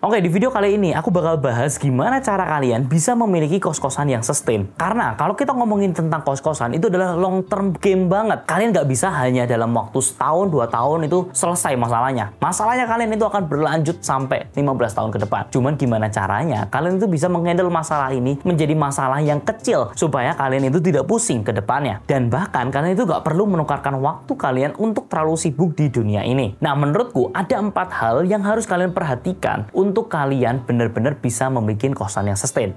Oke, di video kali ini aku bakal bahas gimana cara kalian bisa memiliki kos-kosan yang sustain. Karena kalau kita ngomongin tentang kos-kosan, itu adalah long term game banget. Kalian nggak bisa hanya dalam waktu setahun, 2 tahun itu selesai masalahnya. Masalahnya kalian itu akan berlanjut sampai 15 tahun ke depan. Cuman gimana caranya kalian itu bisa menghandle masalah ini menjadi masalah yang kecil supaya kalian itu tidak pusing ke depannya. Dan bahkan kalian itu nggak perlu menukarkan waktu kalian untuk terlalu sibuk di dunia ini. Nah, menurutku ada 4 hal yang harus kalian perhatikan untuk kalian benar-benar bisa membuat kosan yang sustain.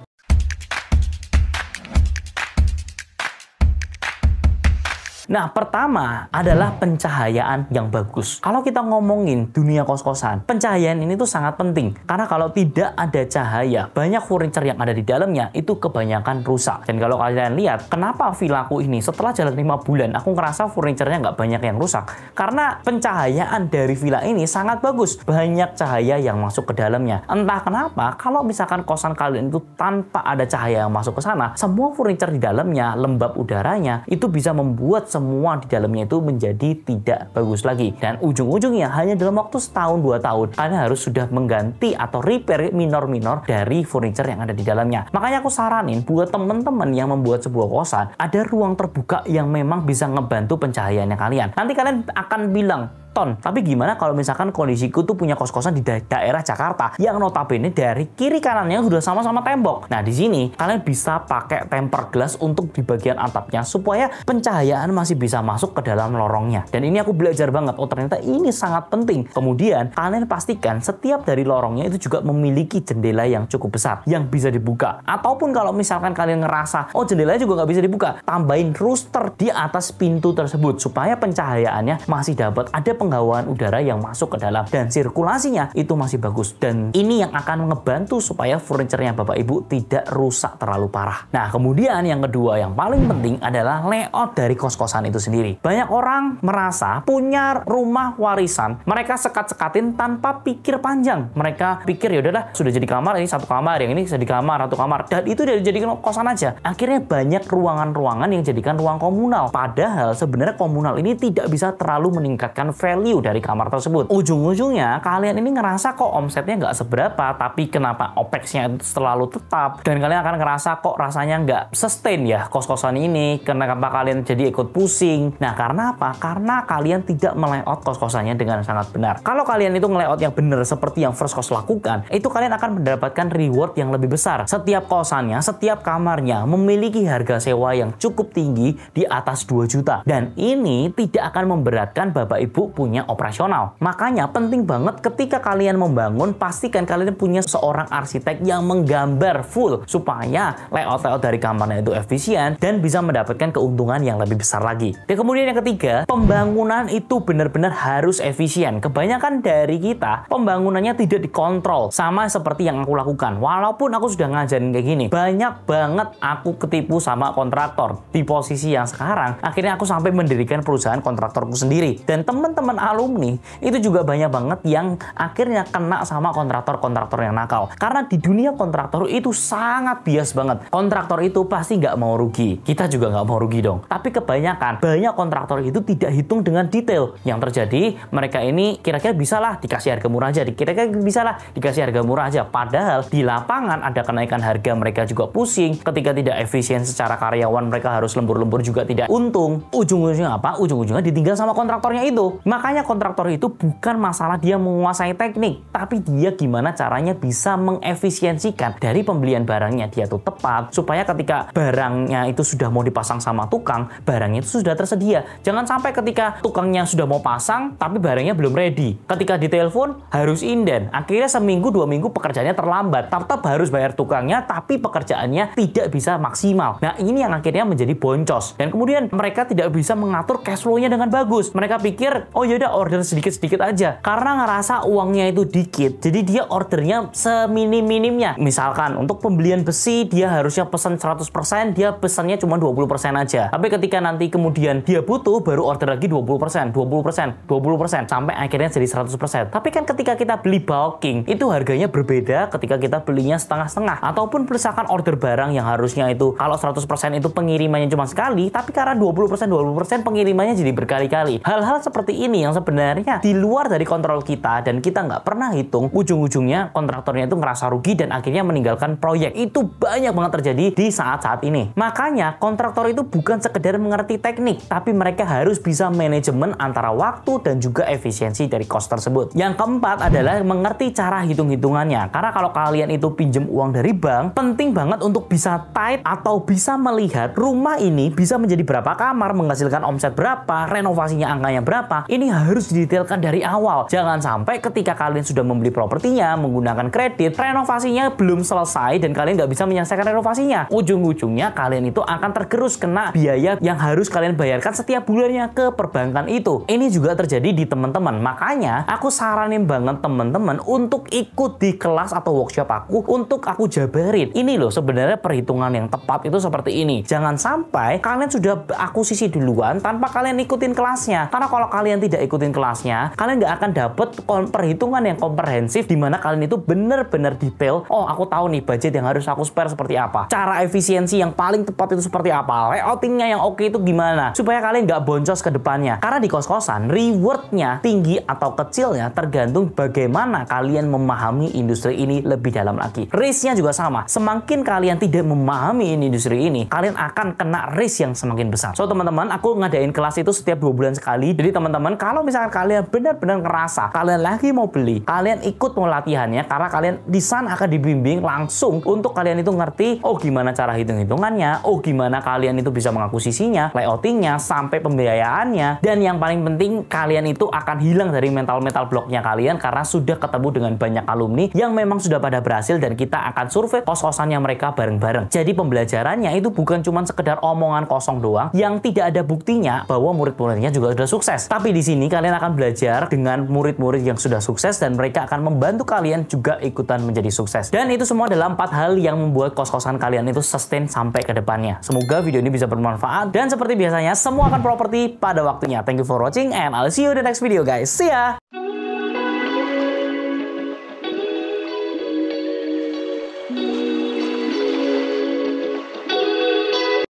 Nah, pertama adalah pencahayaan yang bagus. Kalau kita ngomongin dunia kos-kosan, pencahayaan ini tuh sangat penting. Karena kalau tidak ada cahaya, banyak furniture yang ada di dalamnya itu kebanyakan rusak. Dan kalau kalian lihat, kenapa villaku ini setelah jalan 5 bulan, aku ngerasa furniture-nya nggak banyak yang rusak. Karena pencahayaan dari villa ini sangat bagus. Banyak cahaya yang masuk ke dalamnya. Entah kenapa, kalau misalkan kosan kalian itu tanpa ada cahaya yang masuk ke sana, semua furniture di dalamnya, lembab udaranya, itu bisa membuat semua di dalamnya itu menjadi tidak bagus lagi. Dan ujung-ujungnya hanya dalam waktu setahun 2 tahun kalian harus sudah mengganti atau repair minor-minor dari furniture yang ada di dalamnya. Makanya aku saranin buat teman-teman yang membuat sebuah kosan, ada ruang terbuka yang memang bisa ngebantu pencahayaannya kalian. Nanti kalian akan bilang, tapi gimana kalau misalkan kondisiku tuh punya kos-kosan di daerah Jakarta yang notabene dari kiri kanannya sudah sama-sama tembok. Nah, di sini kalian bisa pakai tempered glass untuk di bagian atapnya supaya pencahayaan masih bisa masuk ke dalam lorongnya. Dan ini aku belajar banget, oh ternyata ini sangat penting. Kemudian kalian pastikan setiap dari lorongnya itu juga memiliki jendela yang cukup besar yang bisa dibuka. Ataupun kalau misalkan kalian ngerasa, oh jendelanya juga nggak bisa dibuka, tambahin rooster di atas pintu tersebut supaya pencahayaannya masih dapat ada penghawaan udara yang masuk ke dalam dan sirkulasinya itu masih bagus. Dan ini yang akan ngebantu supaya furniture-nya Bapak Ibu tidak rusak terlalu parah. Nah, kemudian yang kedua yang paling penting adalah layout dari kos-kosan itu sendiri. Banyak orang merasa punya rumah warisan, mereka sekat-sekatin tanpa pikir panjang. Mereka pikir ya udahlah sudah jadi kamar, ini 1 kamar, yang ini jadi kamar, 1 kamar, dan itu udah dijadikan kosan aja. Akhirnya banyak ruangan-ruangan yang jadikan ruang komunal. Padahal sebenarnya komunal ini tidak bisa terlalu meningkatkan value dari kamar tersebut. Ujung-ujungnya kalian ini ngerasa kok omsetnya nggak seberapa, tapi kenapa OPEX-nya itu selalu tetap, dan kalian akan ngerasa kok rasanya nggak sustain ya kos-kosan ini, kenapa kalian jadi ikut pusing. Nah, karena apa? Karena kalian tidak melayout kos-kosannya dengan sangat benar. Kalau kalian itu ngelayout yang benar seperti yang First Kos lakukan, itu kalian akan mendapatkan reward yang lebih besar. Setiap kosannya, setiap kamarnya memiliki harga sewa yang cukup tinggi di atas 2 juta. Dan ini tidak akan memberatkan Bapak Ibu punya operasional. Makanya penting banget ketika kalian membangun, pastikan kalian punya seorang arsitek yang menggambar full supaya layout dari kamarnya itu efisien dan bisa mendapatkan keuntungan yang lebih besar lagi. Dan kemudian yang ketiga, pembangunan itu benar-benar harus efisien. Kebanyakan dari kita pembangunannya tidak dikontrol, sama seperti yang aku lakukan. Walaupun aku sudah ngajarin kayak gini, banyak banget aku ketipu sama kontraktor. Di posisi yang sekarang, akhirnya aku sampai mendirikan perusahaan kontraktorku sendiri. Dan teman-teman alumni itu juga banyak banget yang akhirnya kena sama kontraktor-kontraktor yang nakal. Karena di dunia kontraktor itu sangat bias banget. Kontraktor itu pasti nggak mau rugi. Kita juga nggak mau rugi dong. Tapi kebanyakan banyak kontraktor itu tidak hitung dengan detail. Yang terjadi mereka ini kira-kira bisalah dikasih harga murah aja, kira-kira bisalah dikasih harga murah aja. Padahal di lapangan ada kenaikan harga, mereka juga pusing. Ketika tidak efisien secara karyawan, mereka harus lembur-lembur juga tidak untung. Ujung-ujungnya apa? Ujung-ujungnya ditinggal sama kontraktornya itu. Makanya kontraktor itu bukan masalah dia menguasai teknik, tapi dia gimana caranya bisa mengefisiensikan dari pembelian barangnya dia tuh tepat, supaya ketika barangnya itu sudah mau dipasang sama tukang, barangnya itu sudah tersedia. Jangan sampai ketika tukangnya sudah mau pasang, tapi barangnya belum ready. Ketika ditelepon, harus inden. Akhirnya seminggu, 2 minggu pekerjaannya terlambat. Tetap harus bayar tukangnya, tapi pekerjaannya tidak bisa maksimal. Nah, ini yang akhirnya menjadi boncos. Dan kemudian mereka tidak bisa mengatur cash flow-nya dengan bagus. Mereka pikir, oh yaudah order sedikit-sedikit aja. Karena ngerasa uangnya itu dikit, jadi dia ordernya seminim-minimnya. Misalkan untuk pembelian besi, dia harusnya pesan 100%, dia pesannya cuma 20% aja. Tapi ketika nanti kemudian dia butuh, baru order lagi 20%, 20%, 20%, sampai akhirnya jadi 100%. Tapi kan ketika kita beli bulking, itu harganya berbeda ketika kita belinya setengah-setengah. Ataupun misalkan order barang yang harusnya itu, kalau 100% itu pengirimannya cuma sekali, tapi karena 20% pengirimannya jadi berkali-kali. Hal-hal seperti ini ini yang sebenarnya di luar dari kontrol kita dan kita nggak pernah hitung, ujung-ujungnya kontraktornya itu ngerasa rugi dan akhirnya meninggalkan proyek. Itu banyak banget terjadi di saat-saat ini. Makanya kontraktor itu bukan sekedar mengerti teknik, tapi mereka harus bisa manajemen antara waktu dan juga efisiensi dari cost tersebut. Yang keempat adalah mengerti cara hitung-hitungannya. Karena kalau kalian itu pinjem uang dari bank, penting banget untuk bisa tight atau bisa melihat rumah ini bisa menjadi berapa kamar, menghasilkan omset berapa, renovasinya angkanya berapa. Ini harus didetailkan dari awal. Jangan sampai ketika kalian sudah membeli propertinya menggunakan kredit, renovasinya belum selesai dan kalian nggak bisa menyelesaikan renovasinya. Ujung-ujungnya kalian itu akan tergerus kena biaya yang harus kalian bayarkan setiap bulannya ke perbankan itu. Ini juga terjadi di teman-teman. Makanya aku saranin banget teman-teman untuk ikut di kelas atau workshop aku untuk aku jabarin. Ini loh sebenarnya perhitungan yang tepat itu seperti ini. Jangan sampai kalian sudah akuisisi duluan tanpa kalian ikutin kelasnya. Karena kalau kalian tidak ikutin kelasnya, kalian nggak akan dapet perhitungan yang komprehensif di mana kalian itu benar-benar detail. Oh, aku tahu nih budget yang harus aku spare seperti apa. Cara efisiensi yang paling tepat itu seperti apa. Layoutingnya yang oke itu gimana. Supaya kalian nggak boncos ke depannya. Karena di kos-kosan, rewardnya tinggi atau kecilnya tergantung bagaimana kalian memahami industri ini lebih dalam lagi. Risknya juga sama. Semakin kalian tidak memahami industri ini, kalian akan kena risk yang semakin besar. So teman-teman, aku ngadain kelas itu setiap 2 bulan sekali. Jadi teman-teman, kalau misalkan kalian benar-benar ngerasa kalian lagi mau beli, kalian ikut pelatihannya karena kalian di sana akan dibimbing langsung untuk kalian itu ngerti, oh gimana cara hitung-hitungannya, oh gimana kalian itu bisa mengakuisisinya, layoutingnya, sampai pembiayaannya, dan yang paling penting kalian itu akan hilang dari mental blocknya kalian karena sudah ketemu dengan banyak alumni yang memang sudah pada berhasil dan kita akan survei kos-kosannya mereka bareng-bareng. Jadi pembelajarannya itu bukan cuma sekedar omongan kosong doang yang tidak ada buktinya bahwa murid-muridnya juga sudah sukses. Tapi di sini kalian akan belajar dengan murid-murid yang sudah sukses dan mereka akan membantu kalian juga ikutan menjadi sukses. Dan itu semua adalah 4 hal yang membuat kos-kosan kalian itu sustain sampai ke depannya. Semoga video ini bisa bermanfaat dan seperti biasanya semua akan properti pada waktunya. Thank you for watching and I'll see you in the next video guys. See ya!